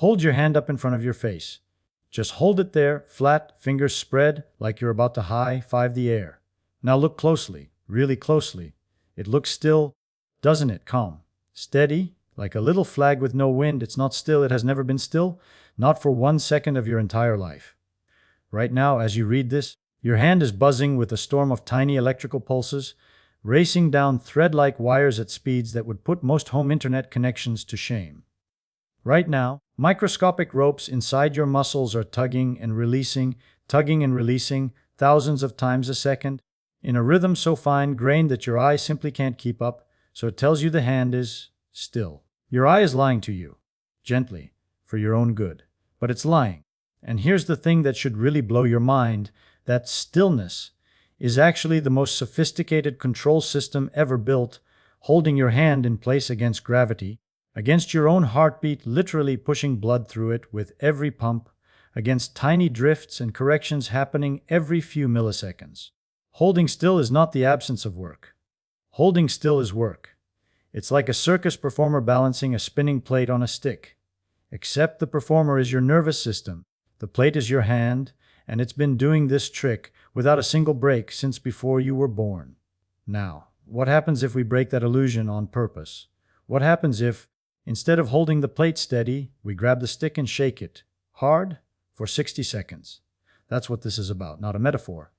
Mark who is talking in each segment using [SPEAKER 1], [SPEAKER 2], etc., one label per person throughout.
[SPEAKER 1] Hold your hand up in front of your face. Just hold it there, flat, fingers spread, like you're about to high-five the air. Now look closely, really closely. It looks still, doesn't it? Calm. Steady, like a little flag with no wind. It's not still, it has never been still, not for 1 second of your entire life. Right now, as you read this, your hand is buzzing with a storm of tiny electrical pulses, racing down thread-like wires at speeds that would put most home internet connections to shame. Right now, microscopic ropes inside your muscles are tugging and releasing thousands of times a second, in a rhythm so fine-grained that your eye simply can't keep up, so it tells you the hand is still. Your eye is lying to you, gently, for your own good, but it's lying. And here's the thing that should really blow your mind, that stillness is actually the most sophisticated control system ever built, holding your hand in place against gravity, against your own heartbeat, literally pushing blood through it with every pump, against tiny drifts and corrections happening every few milliseconds. Holding still is not the absence of work. Holding still is work. It's like a circus performer balancing a spinning plate on a stick. Except the performer is your nervous system, the plate is your hand, and it's been doing this trick without a single break since before you were born. Now, what happens if we break that illusion on purpose? What happens if, instead of holding the plate steady, we grab the stick and shake it, hard, for 60 seconds? That's what this is about, not a metaphor.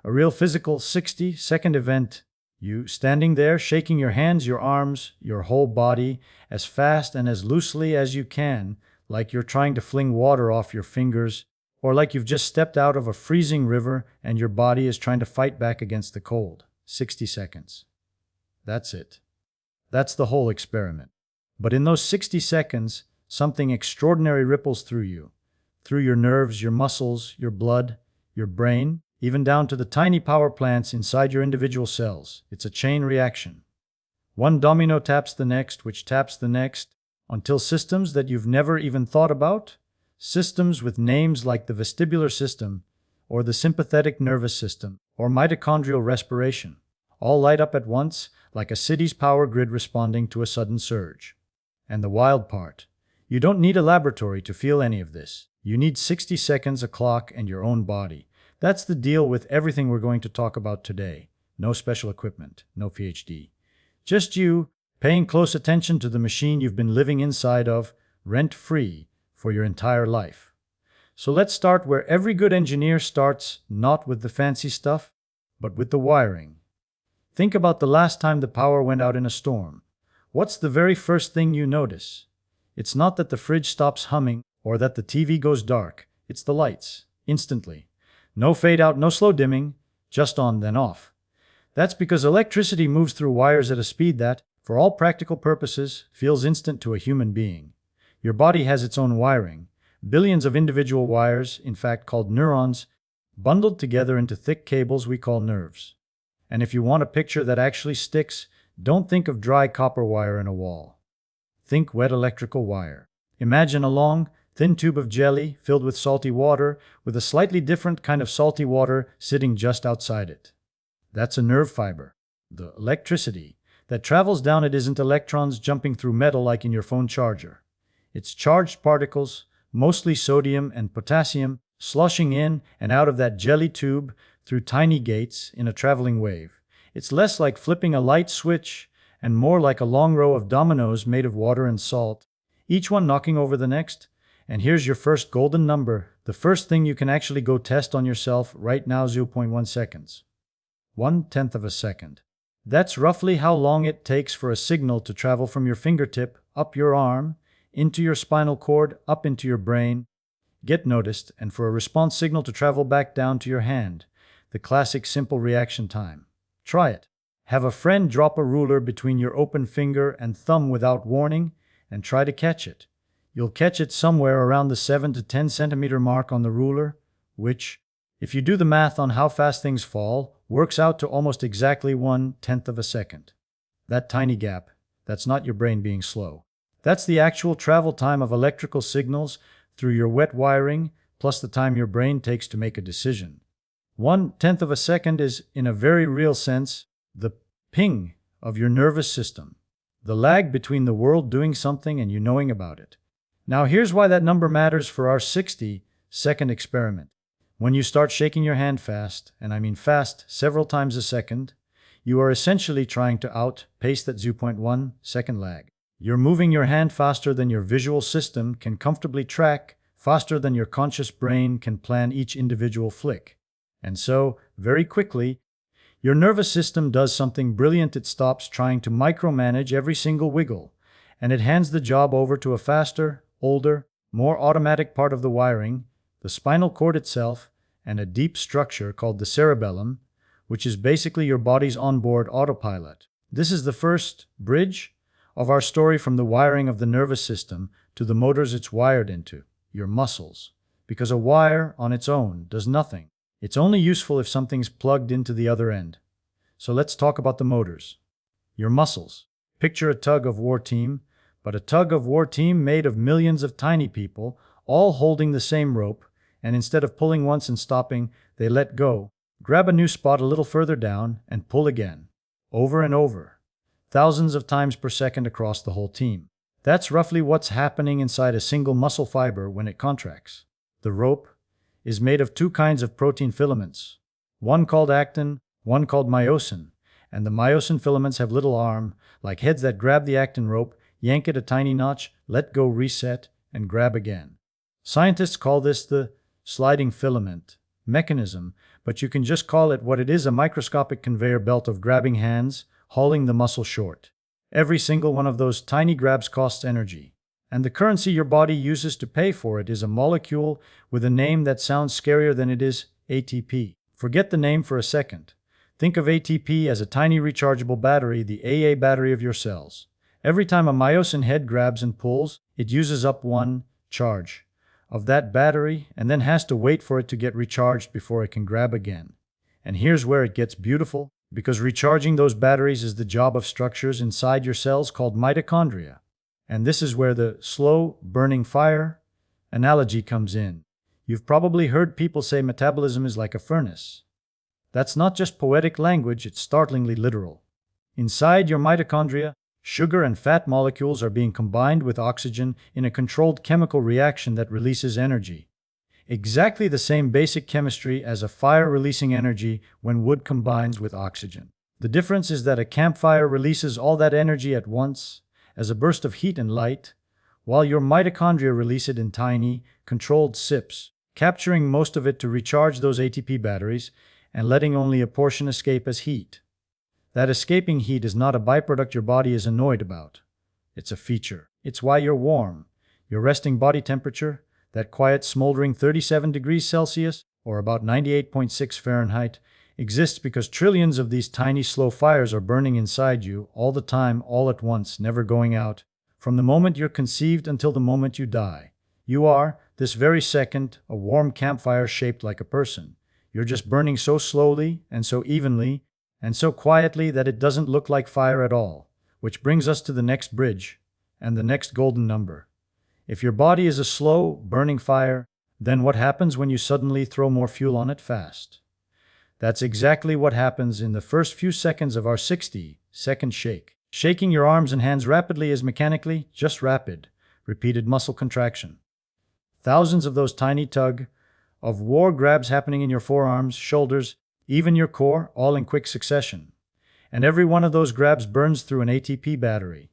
[SPEAKER 1] A real physical 60-second event. You standing there, shaking your hands, your arms, your whole body, as fast and as loosely as you can, like you're trying to fling water off your fingers, or like you've just stepped out of a freezing river and your body is trying to fight back against the cold. 60 seconds. That's it. That's the whole experiment. But in those 60 seconds, something extraordinary ripples through you, through your nerves, your muscles, your blood, your brain, even down to the tiny power plants inside your individual cells. It's a chain reaction. One domino taps the next, which taps the next, until systems that you've never even thought about, systems with names like the vestibular system, or the sympathetic nervous system, or mitochondrial respiration, all light up at once like a city's power grid responding to a sudden surge. And the wild part, you don't need a laboratory to feel any of this. You need 60 seconds, a clock, and your own body. That's the deal with everything we're going to talk about today. No special equipment, no PhD. Just you, paying close attention to the machine you've been living inside of, rent-free, for your entire life. So let's start where every good engineer starts, not with the fancy stuff, but with the wiring. Think about the last time the power went out in a storm. What's the very first thing you notice? It's not that the fridge stops humming or that the TV goes dark. It's the lights, instantly. No fade out, no slow dimming, just on then off. That's because electricity moves through wires at a speed that, for all practical purposes, feels instant to a human being. Your body has its own wiring, billions of individual wires, in fact called neurons, bundled together into thick cables we call nerves. And if you want a picture that actually sticks, don't think of dry copper wire in a wall. Think wet electrical wire. Imagine a long, thin tube of jelly filled with salty water, with a slightly different kind of salty water sitting just outside it. That's a nerve fiber. The electricity that travels down it isn't electrons jumping through metal like in your phone charger. It's charged particles, mostly sodium and potassium, sloshing in and out of that jelly tube through tiny gates in a traveling wave. It's less like flipping a light switch and more like a long row of dominoes made of water and salt, each one knocking over the next. And here's your first golden number, the first thing you can actually go test on yourself right now, 0.1 seconds. 1/10 of a second. That's roughly how long it takes for a signal to travel from your fingertip, up your arm, into your spinal cord, up into your brain, get noticed, and for a response signal to travel back down to your hand. The classic simple reaction time. Try it. Have a friend drop a ruler between your open finger and thumb without warning, and try to catch it. You'll catch it somewhere around the 7 to 10 centimeter mark on the ruler, which, if you do the math on how fast things fall, works out to almost exactly 1/10 of a second. That tiny gap, that's not your brain being slow. That's the actual travel time of electrical signals through your wet wiring, plus the time your brain takes to make a decision. 1/10 of a second is, in a very real sense, the ping of your nervous system, the lag between the world doing something and you knowing about it. Now here's why that number matters for our 60-second experiment. When you start shaking your hand fast, and I mean fast several times a second, you are essentially trying to outpace that 0.1 second lag. You're moving your hand faster than your visual system can comfortably track, faster than your conscious brain can plan each individual flick. And so, very quickly, your nervous system does something brilliant. It stops trying to micromanage every single wiggle, and it hands the job over to a faster, older, more automatic part of the wiring, the spinal cord itself, and a deep structure called the cerebellum, which is basically your body's onboard autopilot. This is the first bridge of our story from the wiring of the nervous system to the motors it's wired into, your muscles. Because a wire on its own does nothing. It's only useful if something's plugged into the other end. So let's talk about the motors. Your muscles. Picture a tug-of-war team, but a tug-of-war team made of millions of tiny people, all holding the same rope, and instead of pulling once and stopping, they let go, grab a new spot a little further down, and pull again. Over and over. Thousands of times per second across the whole team. That's roughly what's happening inside a single muscle fiber when it contracts. The rope is made of two kinds of protein filaments, one called actin, one called myosin, and the myosin filaments have little arm-like heads that grab the actin rope, yank it a tiny notch, let go, reset, and grab again. Scientists call this the sliding filament mechanism, but you can just call it what it is, a microscopic conveyor belt of grabbing hands, hauling the muscle short. Every single one of those tiny grabs costs energy, and the currency your body uses to pay for it is a molecule with a name that sounds scarier than it is: ATP. Forget the name for a second. Think of ATP as a tiny rechargeable battery, the AA battery of your cells. Every time a myosin head grabs and pulls, it uses up one charge of that battery and then has to wait for it to get recharged before it can grab again. And here's where it gets beautiful, because recharging those batteries is the job of structures inside your cells called mitochondria. And this is where the slow-burning fire analogy comes in. You've probably heard people say metabolism is like a furnace. That's not just poetic language, it's startlingly literal. Inside your mitochondria, sugar and fat molecules are being combined with oxygen in a controlled chemical reaction that releases energy. Exactly the same basic chemistry as a fire releasing energy when wood combines with oxygen. The difference is that a campfire releases all that energy at once as a burst of heat and light, while your mitochondria release it in tiny, controlled sips, capturing most of it to recharge those ATP batteries and letting only a portion escape as heat. That escaping heat is not a byproduct your body is annoyed about. It's a feature. It's why you're warm. Your resting body temperature, that quiet smoldering 37 degrees Celsius, or about 98.6 Fahrenheit, exists because trillions of these tiny slow fires are burning inside you all the time, all at once, never going out. From the moment you're conceived until the moment you die, you are, this very second, a warm campfire shaped like a person. You're just burning so slowly and so evenly and so quietly that it doesn't look like fire at all. Which brings us to the next bridge and the next golden number. If your body is a slow, burning fire, then what happens when you suddenly throw more fuel on it fast? That's exactly what happens in the first few seconds of our 60-second shake. Shaking your arms and hands rapidly is mechanically just rapid, repeated muscle contraction. Thousands of those tiny tug-of-war grabs happening in your forearms, shoulders, even your core, all in quick succession. And every one of those grabs burns through an ATP battery.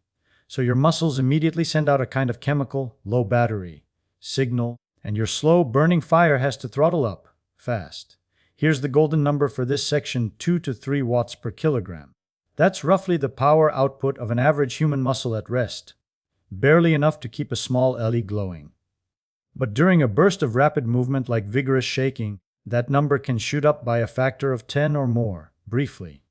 [SPEAKER 1] So your muscles immediately send out a kind of chemical, low battery signal, and your slow burning fire has to throttle up fast. Here's the golden number for this section: 2 to 3 watts per kilogram. That's roughly the power output of an average human muscle at rest. Barely enough to keep a small LED glowing. But during a burst of rapid movement like vigorous shaking, that number can shoot up by a factor of 10 or more, briefly.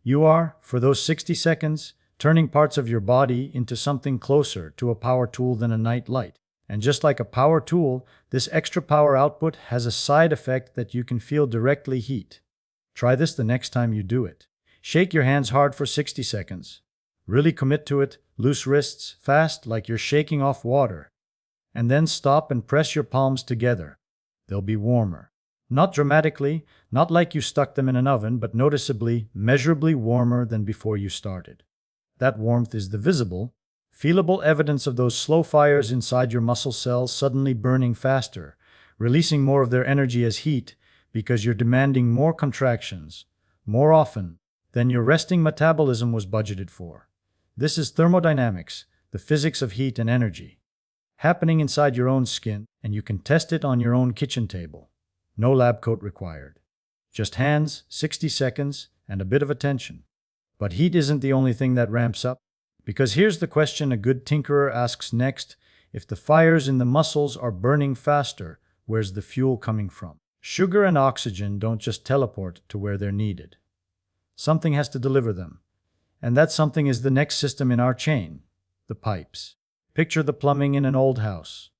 [SPEAKER 1] You are, for those 60 seconds, turning parts of your body into something closer to a power tool than a night light. And just like a power tool, this extra power output has a side effect that you can feel directly: heat. Try this the next time you do it. Shake your hands hard for 60 seconds. Really commit to it, loose wrists, fast, like you're shaking off water. And then stop and press your palms together. They'll be warmer. Not dramatically, not like you stuck them in an oven, but noticeably, measurably warmer than before you started. That warmth is the visible, Feelable evidence of those slow fires inside your muscle cells suddenly burning faster, releasing more of their energy as heat because you're demanding more contractions, more often than your resting metabolism was budgeted for. This is thermodynamics, the physics of heat and energy, happening inside your own skin, and you can test it on your own kitchen table. No lab coat required. Just hands, 60 seconds, and a bit of attention. But heat isn't the only thing that ramps up, because here's the question a good tinkerer asks next: if the fires in the muscles are burning faster, where's the fuel coming from? Sugar and oxygen don't just teleport to where they're needed. Something has to deliver them. And that something is the next system in our chain, the pipes. Picture the plumbing in an old house.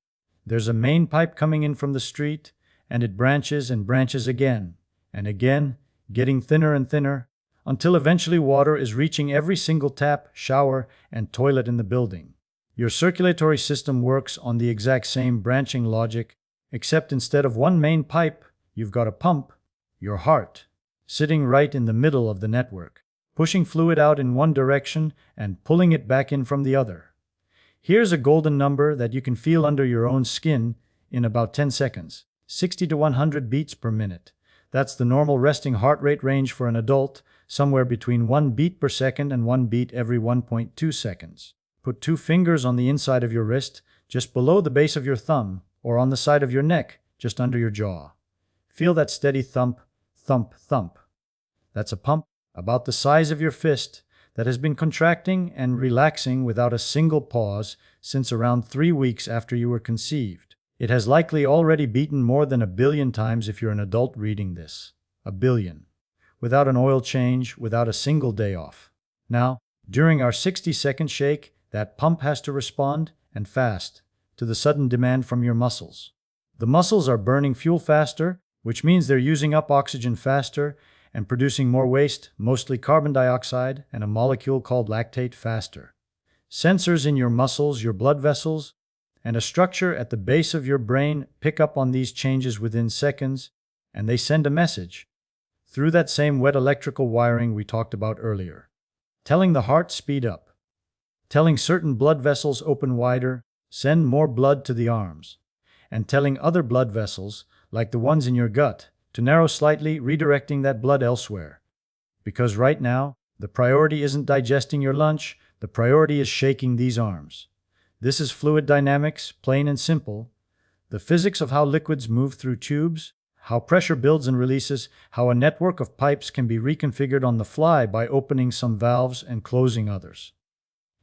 [SPEAKER 1] There's a main pipe coming in from the street, and it branches and branches again, and again, getting thinner and thinner, until eventually water is reaching every single tap, shower, and toilet in the building. Your circulatory system works on the exact same branching logic, except instead of one main pipe, you've got a pump, your heart, sitting right in the middle of the network, pushing fluid out in one direction and pulling it back in from the other. Here's a golden number that you can feel under your own skin in about 10 seconds, 60 to 100 beats per minute. That's the normal resting heart rate range for an adult, somewhere between 1 beat per second and 1 beat every 1.2 seconds. Put 2 fingers on the inside of your wrist, just below the base of your thumb, or on the side of your neck, just under your jaw. Feel that steady thump, thump, thump. That's a pump about the size of your fist that has been contracting and relaxing without a single pause since around 3 weeks after you were conceived. It has likely already beaten more than 1 billion times if you're an adult reading this. 1 billion. Without an oil change, without a single day off. Now, during our 60-second shake, that pump has to respond, and fast, to the sudden demand from your muscles. The muscles are burning fuel faster, which means they're using up oxygen faster and producing more waste, mostly carbon dioxide and a molecule called lactate, faster. Sensors in your muscles, your blood vessels, and a structure at the base of your brain pick up on these changes within seconds, and they send a message through that same wet electrical wiring we talked about earlier, telling the heart speed up, telling certain blood vessels open wider, send more blood to the arms, and telling other blood vessels, like the ones in your gut, to narrow slightly, redirecting that blood elsewhere. Because right now, the priority isn't digesting your lunch, the priority is shaking these arms. This is fluid dynamics, plain and simple. The physics of how liquids move through tubes, how pressure builds and releases, how a network of pipes can be reconfigured on the fly by opening some valves and closing others.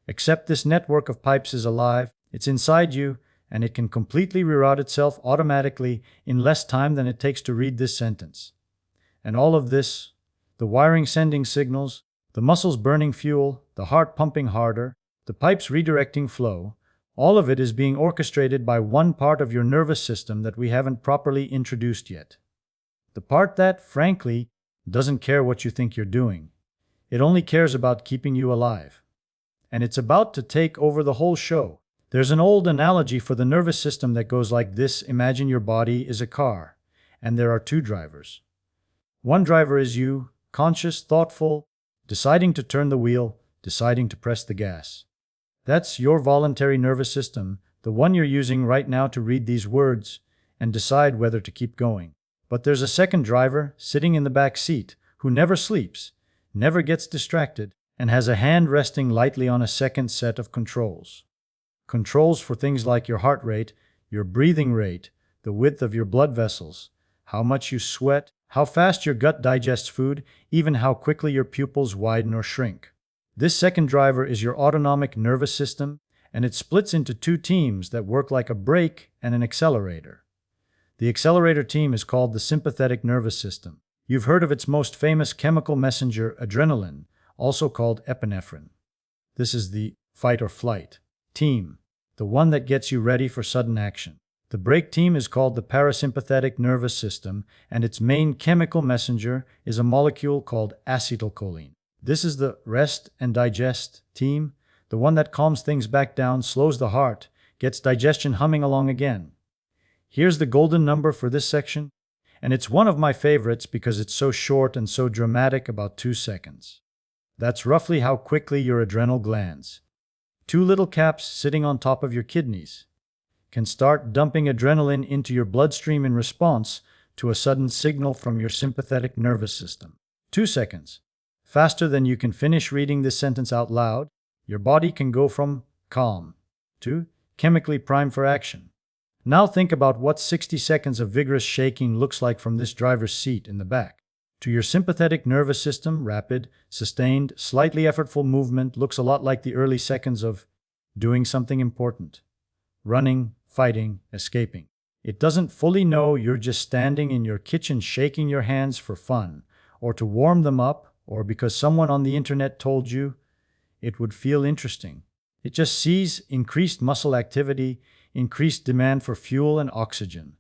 [SPEAKER 1] Except this network of pipes is alive, it's inside you, and it can completely reroute itself automatically in less time than it takes to read this sentence. And all of this, the wiring sending signals, the muscles burning fuel, the heart pumping harder, the pipes redirecting flow, all of it is being orchestrated by one part of your nervous system that we haven't properly introduced yet. The part that, frankly, doesn't care what you think you're doing. It only cares about keeping you alive. And it's about to take over the whole show. There's an old analogy for the nervous system that goes like this: imagine your body is a car, and there are 2 drivers. One driver is you, conscious, thoughtful, deciding to turn the wheel, deciding to press the gas. That's your voluntary nervous system, the one you're using right now to read these words and decide whether to keep going. But there's a second driver sitting in the back seat who never sleeps, never gets distracted, and has a hand resting lightly on a second set of controls. Controls for things like your heart rate, your breathing rate, the width of your blood vessels, how much you sweat, how fast your gut digests food, even how quickly your pupils widen or shrink. This second driver is your autonomic nervous system, and it splits into 2 teams that work like a brake and an accelerator. The accelerator team is called the sympathetic nervous system. You've heard of its most famous chemical messenger, adrenaline, also called epinephrine. This is the fight or flight team, the one that gets you ready for sudden action. The brake team is called the parasympathetic nervous system, and its main chemical messenger is a molecule called acetylcholine. This is the rest and digest team, the one that calms things back down, slows the heart, gets digestion humming along again. Here's the golden number for this section, and it's one of my favorites because it's so short and so dramatic, about 2 seconds. That's roughly how quickly your adrenal glands, Two little caps sitting on top of your kidneys can start dumping adrenaline into your bloodstream in response to a sudden signal from your sympathetic nervous system. 2 seconds. Faster than you can finish reading this sentence out loud, your body can go from calm to chemically primed for action. Now think about what 60 seconds of vigorous shaking looks like from this driver's seat in the back. To your sympathetic nervous system, rapid, sustained, slightly effortful movement looks a lot like the early seconds of doing something important. Running, fighting, escaping. It doesn't fully know you're just standing in your kitchen shaking your hands for fun, or to warm them up, or because someone on the internet told you it would feel interesting. It just sees increased muscle activity, increased demand for fuel and oxygen,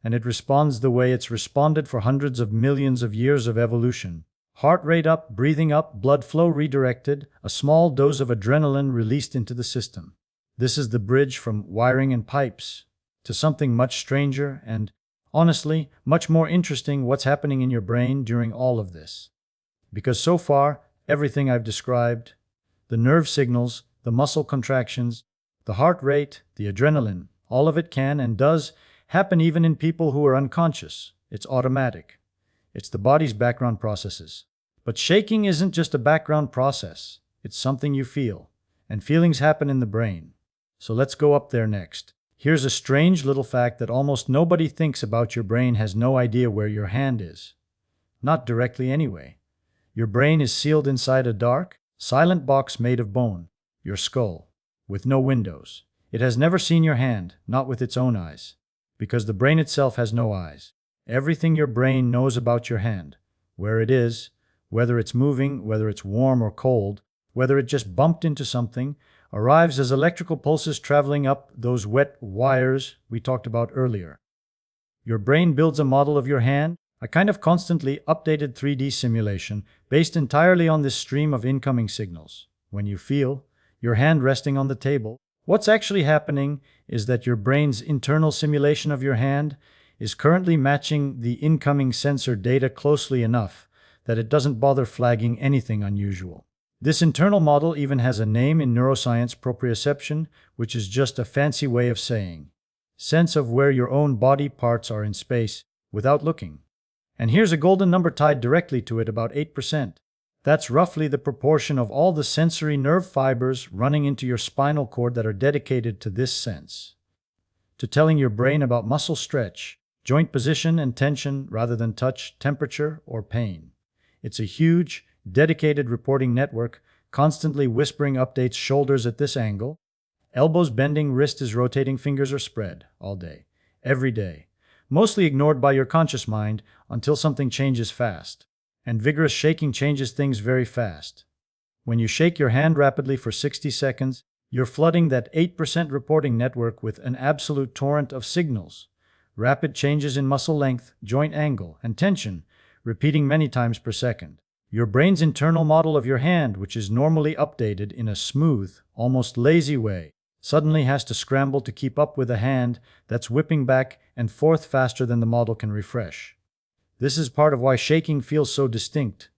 [SPEAKER 1] and it responds the way it's responded for hundreds of millions of years of evolution. Heart rate up, breathing up, blood flow redirected, a small dose of adrenaline released into the system. This is the bridge from wiring and pipes to something much stranger and, honestly, much more interesting: what's happening in your brain during all of this. Because so far, everything I've described, the nerve signals, the muscle contractions, the heart rate, the adrenaline, all of it can and does happen even in people who are unconscious. It's automatic. It's the body's background processes. But shaking isn't just a background process. It's something you feel. And feelings happen in the brain. So let's go up there next. Here's a strange little fact that almost nobody thinks about. Your brain has no idea where your hand is. Not directly anyway. Your brain is sealed inside a dark, silent box made of bone, your skull, with no windows. It has never seen your hand, not with its own eyes, because the brain itself has no eyes. Everything your brain knows about your hand, where it is, whether it's moving, whether it's warm or cold, whether it just bumped into something, arrives as electrical pulses traveling up those wet wires we talked about earlier. Your brain builds a model of your hand, a kind of constantly updated 3D simulation based entirely on this stream of incoming signals. When you feel your hand resting on the table, what's actually happening is that your brain's internal simulation of your hand is currently matching the incoming sensor data closely enough that it doesn't bother flagging anything unusual. This internal model even has a name in neuroscience: proprioception, which is just a fancy way of saying sense of where your own body parts are in space without looking. And here's a golden number tied directly to it: about 8%. That's roughly the proportion of all the sensory nerve fibers running into your spinal cord that are dedicated to this sense, to telling your brain about muscle stretch, joint position and tension rather than touch, temperature, or pain. It's a huge, dedicated reporting network, constantly whispering updates: shoulders at this angle, elbows bending, wrist is rotating, fingers are spread, all day, every day. Mostly ignored by your conscious mind until something changes fast. And vigorous shaking changes things very fast. When you shake your hand rapidly for 60 seconds, you're flooding that 8% reporting network with an absolute torrent of signals. Rapid changes in muscle length, joint angle, and tension, repeating many times per second. Your brain's internal model of your hand, which is normally updated in a smooth, almost lazy way, suddenly has to scramble to keep up with a hand that's whipping back and forth faster than the model can refresh. This is part of why shaking feels so distinct,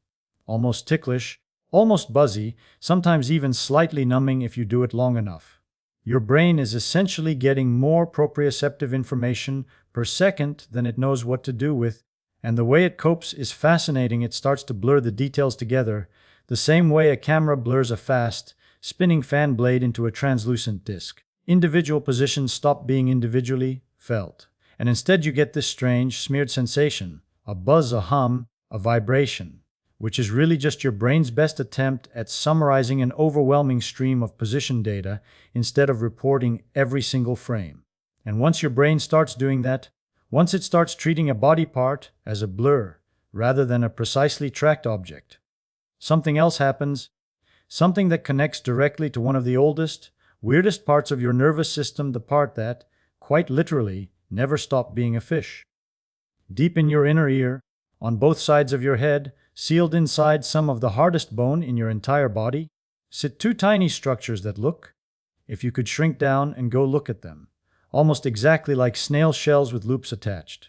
[SPEAKER 1] almost ticklish, almost buzzy, sometimes even slightly numbing if you do it long enough. Your brain is essentially getting more proprioceptive information per second than it knows what to do with, and the way it copes is fascinating. It starts to blur the details together, the same way a camera blurs a fast, spinning fan blade into a translucent disc. Individual positions stop being individually felt, and instead you get this strange, smeared sensation, a buzz, a hum, a vibration, which is really just your brain's best attempt at summarizing an overwhelming stream of position data instead of reporting every single frame. And once your brain starts doing that, once it starts treating a body part as a blur rather than a precisely tracked object, something else happens, something that connects directly to one of the oldest, weirdest parts of your nervous system, the part that, quite literally, never stopped being a fish. Deep in your inner ear, on both sides of your head, sealed inside some of the hardest bone in your entire body, sit two tiny structures that look, if you could shrink down and go look at them, almost exactly like snail shells with loops attached.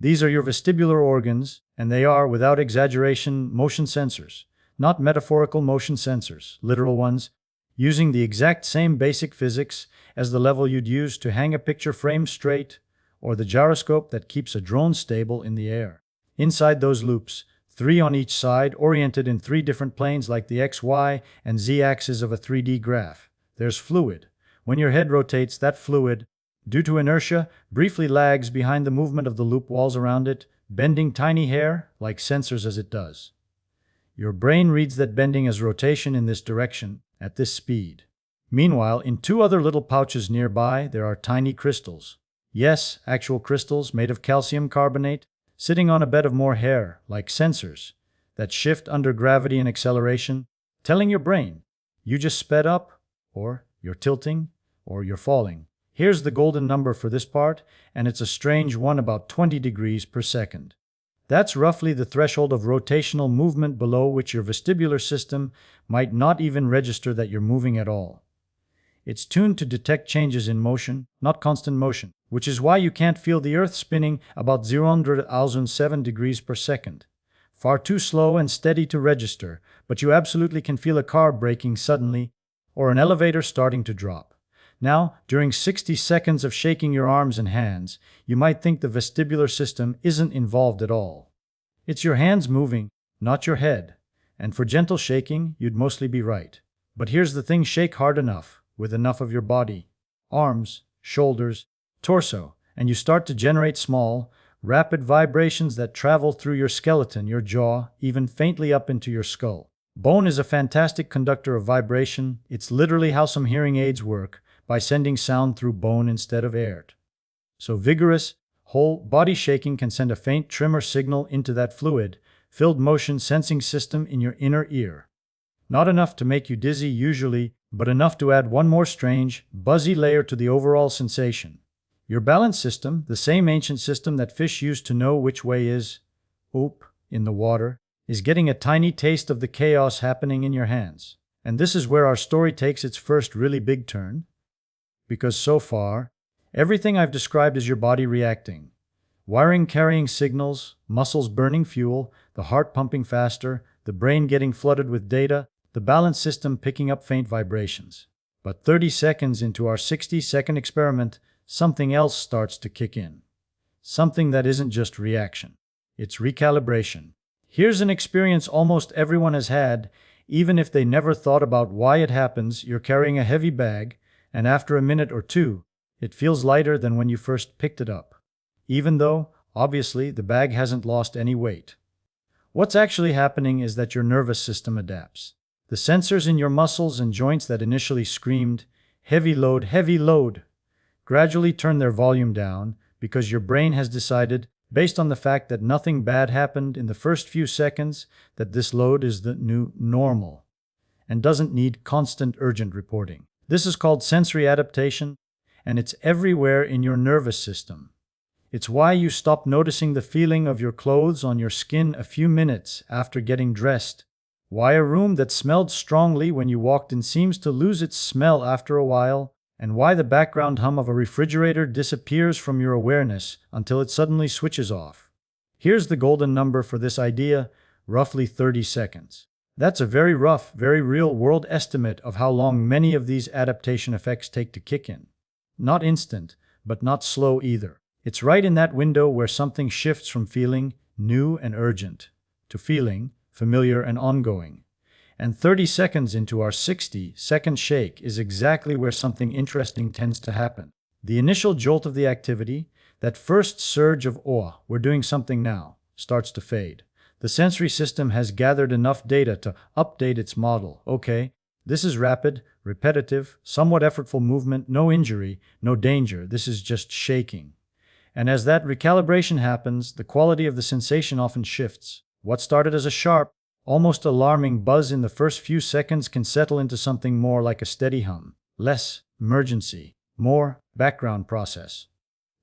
[SPEAKER 1] These are your vestibular organs, and they are, without exaggeration, motion sensors. Not metaphorical motion sensors, literal ones, using the exact same basic physics as the level you'd use to hang a picture frame straight, or the gyroscope that keeps a drone stable in the air. Inside those loops, 3 on each side, oriented in 3 different planes like the X, Y, and Z axes of a 3D graph, there's fluid. When your head rotates, that fluid, due to inertia, briefly lags behind the movement of the loop walls around it, bending tiny hair like sensors as it does. Your brain reads that bending as rotation in this direction, at this speed. Meanwhile, in 2 other little pouches nearby, there are tiny crystals. Yes, actual crystals made of calcium carbonate, sitting on a bed of more hair, like sensors, that shift under gravity and acceleration, telling your brain, you just sped up, or you're tilting, or you're falling. Here's the golden number for this part, and it's a strange one, about 20 degrees per second. That's roughly the threshold of rotational movement below which your vestibular system might not even register that you're moving at all. It's tuned to detect changes in motion, not constant motion, which is why you can't feel the Earth spinning about 0.07 degrees per second. Far too slow and steady to register, but you absolutely can feel a car braking suddenly, or an elevator starting to drop. Now, during 60 seconds of shaking your arms and hands, you might think the vestibular system isn't involved at all. It's your hands moving, not your head. And for gentle shaking, you'd mostly be right. But here's the thing: shake hard enough, with enough of your body, arms, shoulders, torso, and you start to generate small, rapid vibrations that travel through your skeleton, your jaw, even faintly up into your skull. Bone is a fantastic conductor of vibration. It's literally how some hearing aids work, by sending sound through bone instead of air. So vigorous, whole body shaking can send a faint tremor signal into that fluid-filled motion sensing system in your inner ear. Not enough to make you dizzy usually, but enough to add one more strange, buzzy layer to the overall sensation. Your balance system, the same ancient system that fish used to know which way is up in the water, is getting a tiny taste of the chaos happening in your hands. And this is where our story takes its first really big turn. Because so far, everything I've described is your body reacting. Wiring carrying signals, muscles burning fuel, the heart pumping faster, the brain getting flooded with data, the balance system picking up faint vibrations. But 30 seconds into our 60-second experiment, something else starts to kick in. Something that isn't just reaction. It's recalibration. Here's an experience almost everyone has had, even if they never thought about why it happens. You're carrying a heavy bag, and after a minute or two, it feels lighter than when you first picked it up. Even though, obviously, the bag hasn't lost any weight. What's actually happening is that your nervous system adapts. The sensors in your muscles and joints that initially screamed, heavy load, gradually turn their volume down because your brain has decided, based on the fact that nothing bad happened in the first few seconds, that this load is the new normal and doesn't need constant urgent reporting. This is called sensory adaptation, and it's everywhere in your nervous system. It's why you stop noticing the feeling of your clothes on your skin a few minutes after getting dressed. Why a room that smelled strongly when you walked in seems to lose its smell after a while, and why the background hum of a refrigerator disappears from your awareness until it suddenly switches off. Here's the golden number for this idea: roughly 30 seconds. That's a very rough, very real-world estimate of how long many of these adaptation effects take to kick in. Not instant, but not slow either. It's right in that window where something shifts from feeling new and urgent to feeling familiar and ongoing. And 30 seconds into our 60-second shake is exactly where something interesting tends to happen. The initial jolt of the activity, that first surge of "oh, we're doing something now," starts to fade. The sensory system has gathered enough data to update its model. Okay, this is rapid, repetitive, somewhat effortful movement, no injury, no danger, this is just shaking. And as that recalibration happens, the quality of the sensation often shifts. What started as a sharp, almost alarming buzz in the first few seconds can settle into something more like a steady hum. Less emergency, more background process.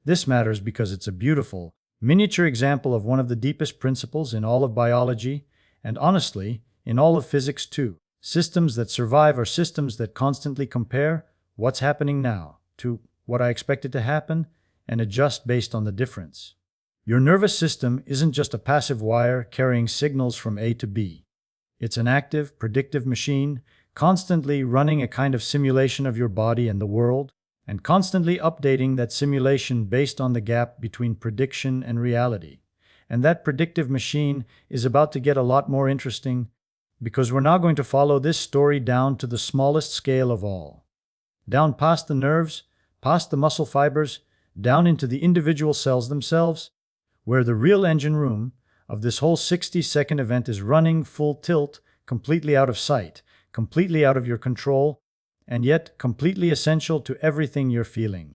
[SPEAKER 1] This matters because it's a beautiful, miniature example of one of the deepest principles in all of biology, and honestly, in all of physics too. Systems that survive are systems that constantly compare what's happening now to what I expected to happen and adjust based on the difference. Your nervous system isn't just a passive wire carrying signals from A to B. It's an active, predictive machine, constantly running a kind of simulation of your body and the world, and constantly updating that simulation based on the gap between prediction and reality. And that predictive machine is about to get a lot more interesting, because we're now going to follow this story down to the smallest scale of all. Down past the nerves, past the muscle fibers, down into the individual cells themselves, where the real engine room of this whole 60-second event is running full tilt, completely out of sight, completely out of your control, and yet completely essential to everything you're feeling.